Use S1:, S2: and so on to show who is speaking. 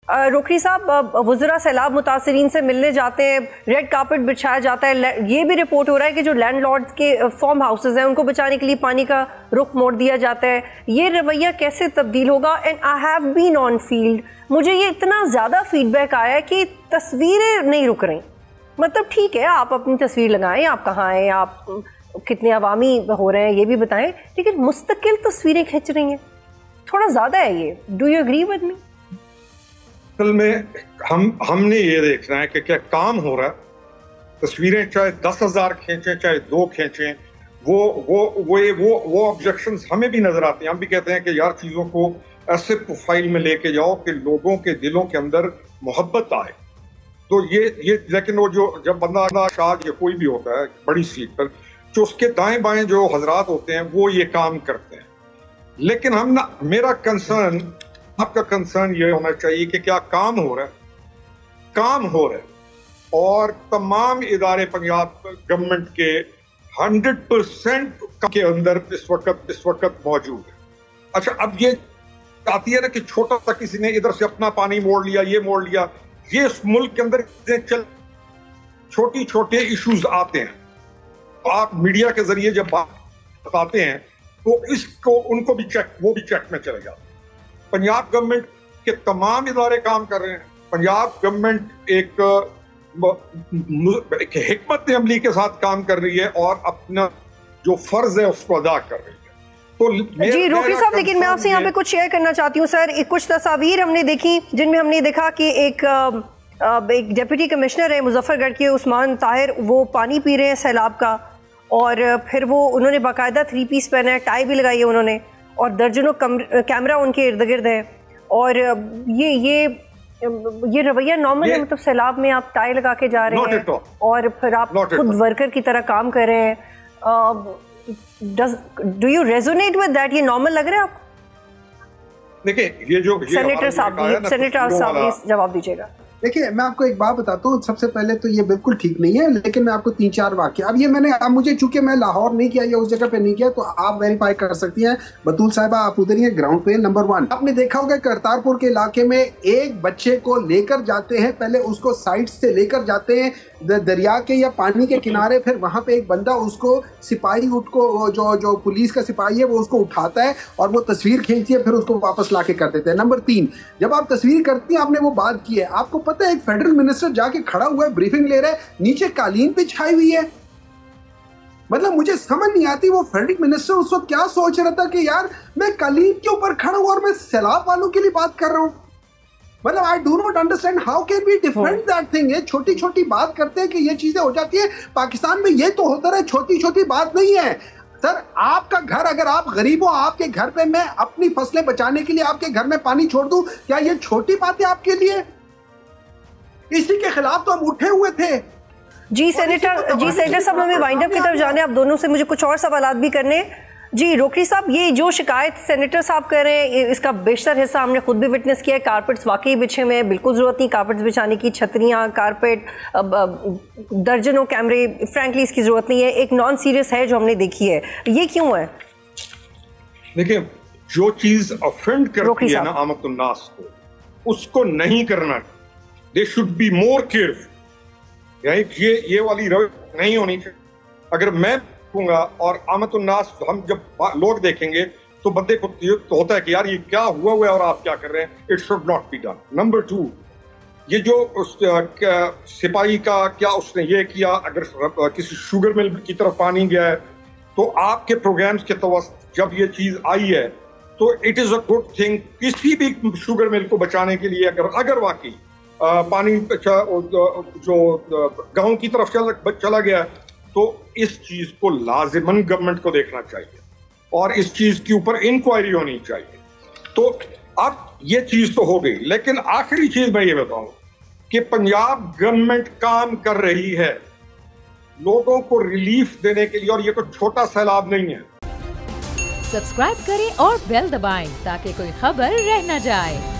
S1: रोकड़ी साहब, वज़रा सैलाब मुतासरीन से मिलने जाते हैं, रेड कार्पेट बिछाया जाता है। ये भी रिपोर्ट हो रहा है कि जो लैंडलॉर्ड्स के फार्म हाउसेज हैं उनको बचाने के लिए पानी का रुख मोड़ दिया जाता है। ये रवैया कैसे तब्दील होगा? And I have been on field, मुझे ये इतना ज़्यादा फीडबैक आया है कि तस्वीरें नहीं रुक रही। मतलब ठीक है, आप अपनी तस्वीर लगाएं, आप कहाँ हैं, आप कितने अवामी हो रहे हैं ये भी बताएं, लेकिन मुस्तकिल तस्वीरें खींच रही हैं, थोड़ा ज़्यादा है ये। Do you agree with me?
S2: असल में हमने ये देखना है कि क्या काम हो रहा है। तस्वीरें चाहे 10,000 खींचें चाहे 2 खींचें, वो ऑब्जेक्शंस हमें भी नजर आते हैं। हम भी कहते हैं कि यार चीजों को ऐसे प्रोफाइल में लेके जाओ कि लोगों के दिलों के अंदर मोहब्बत आए। तो ये लेकिन वो जो जब बंदा शाह या कोई भी होता है बड़ी सीट पर, जो उसके दाएं बाएं जो हजरात होते हैं वो ये काम करते हैं। लेकिन मेरा कंसर्न, आपका कंसर्न ये होना चाहिए कि क्या काम हो रहा है, काम हो रहा है और तमाम इदारे पंजाब गवर्नमेंट के 100% के अंदर इस वक्त मौजूद है। अच्छा, अब ये आती है ना कि छोटा सा किसी ने इधर से अपना पानी मोड़ लिया, ये मोड़ लिया, ये इस मुल्क के अंदर छोटी छोटे इश्यूज आते हैं। तो आप मीडिया के जरिए जब बात बताते हैं तो इसको उनको भी वो भी चेक में चले जाते हैं। पंजाब गवर्नमेंट के तमाम इदारे काम कर रहे हैं। पंजाब गवर्नमेंट एक हिकमत अमली के साथ काम कर रही है और अपना जो फर्ज है उसको अदा कर रही है। तो
S1: जी रोकड़ी साहब, लेकिन मैं आपसे यहाँ पे कुछ शेयर करना चाहती हूँ सर। कुछ तस्वीर हमने देखी जिनमें हमने देखा कि एक डिप्टी कमिश्नर है मुजफ्फरगढ़ के, उस्मान ताहिर, वो पानी पी रहे हैं सैलाब का, और फिर वो उन्होंने बाकायदा 3 पीस पहना है, टाई भी लगाई है उन्होंने, और दर्जनों कैमरा उनके इर्द गिर्द है। और ये रवैया नॉर्मल है? मतलब सैलाब में आप टाई लगा के जा रहे हैं और फिर आप खुद वर्कर की तरह काम कर रहे हैं। Do you resonate with that? ये नॉर्मल लग रहा है आपको?
S2: देखिए, ये जो
S1: सेनेटर साहब जवाब दीजिएगा।
S3: देखिए, मैं आपको एक बात बताता हूँ। सबसे पहले तो ये बिल्कुल ठीक नहीं है, लेकिन मैं आपको 3-4 वाक्य, अब मुझे चूंकि मैं लाहौर नहीं किया या उस जगह पे नहीं किया, तो आप वेरीफाई कर सकती हैं। बतूल साहिबा, आप उधर ही हैं ग्राउंड पे। नंबर 1, आपने देखा होगा करतारपुर के इलाके में एक बच्चे को लेकर जाते हैं, पहले उसको साइड से लेकर जाते हैं दरिया के या पानी के किनारे, फिर वहां पे एक बंदा उसको सिपाही उसको जो पुलिस का सिपाही है वो उसको उठाता है और वो तस्वीर खींचती है, फिर उसको वापस लाके कर देते हैं। नंबर 3, जब आप तस्वीर करती हैं, आपने वो बात की है, आपको पता है एक फेडरल मिनिस्टर जाके खड़ा हुआ है, ब्रीफिंग ले रहा है, नीचे कालीन बिछाई हुई है। मतलब मुझे समझ नहीं आती वो फेडरल मिनिस्टर उस वक्त क्या सोच रहा था कि यार मैं कालीन के ऊपर खड़ा हूं और मैं सैलाब वालों के लिए बात कर रहा हूं। मतलब I do not understand how can we defend that thing. ये छोटी छोटी बात करते हैं कि ये चीजें हो जाती है। पाकिस्तान में ये तो होता रहे, छोटी छोटी बात नहीं है सर। आपका घर, अगर आप गरीब हो, आपके घर पे मैं अपनी फसलें बचाने के लिए आपके घर में पानी छोड़ दूं, क्या ये छोटी बात है आपके लिए? इसी के खिलाफ तो हम उठे हुए थे।
S1: जी सेनेटर साहब, हमें वाइंड अप की तरफ जाने, आप दोनों से मुझे कुछ और सवाल भी करने। जी रोकड़ी साहब, ये जो शिकायत सेनेटर साहब कर रहे हैं, इसका बेशतर हिस्सा हमने खुद भी विटनेस किया है। कारपेट्स वाकई बिछे हुए हैं, बिल्कुल ज़रूरत नहीं कारपेट्स बिछाने की, छतरियाँ, कारपेट, दर्जनों कैमरे, फ्रैंकली इसकी ज़रूरत नहीं है। एक नॉन सीरियस है जो हमने देखी है, ये क्यों है? देखिए,
S2: जो चीज़ ऑफेंड करती है ना आमतुन्नास को, उसको नहीं करना। They should be more careful. ये वाली रवैया नहीं होनी चाहिए। अगर मैं और आमतुन्नास, हम जब लोग देखेंगे तो बंदे को तो होता है कि यार ये क्या हुआ है और आप क्या कर रहे हैं। It should not be done. Number 2, ये जो सिपाही का क्या उसने ये किया, अगर किसी शुगर मिल की तरफ पानी गया है तो आपके प्रोग्राम्स के तवस्त जब ये चीज आई है तो it is a good thing. किसी भी शुगर मिल को बचाने के लिए अगर वाकई पानी जो गांव की तरफ चला गया तो इस चीज को लाजिमन गवर्नमेंट को देखना चाहिए और इस चीज के ऊपर इंक्वायरी होनी चाहिए। तो अब ये चीज तो हो गई, लेकिन आखिरी चीज मैं ये बताऊं कि पंजाब गवर्नमेंट काम कर रही है लोगों को रिलीफ देने के लिए, और ये कोई छोटा सैलाब नहीं है।
S4: सब्सक्राइब करें और बेल दबाएं ताकि कोई खबर रह न जाए।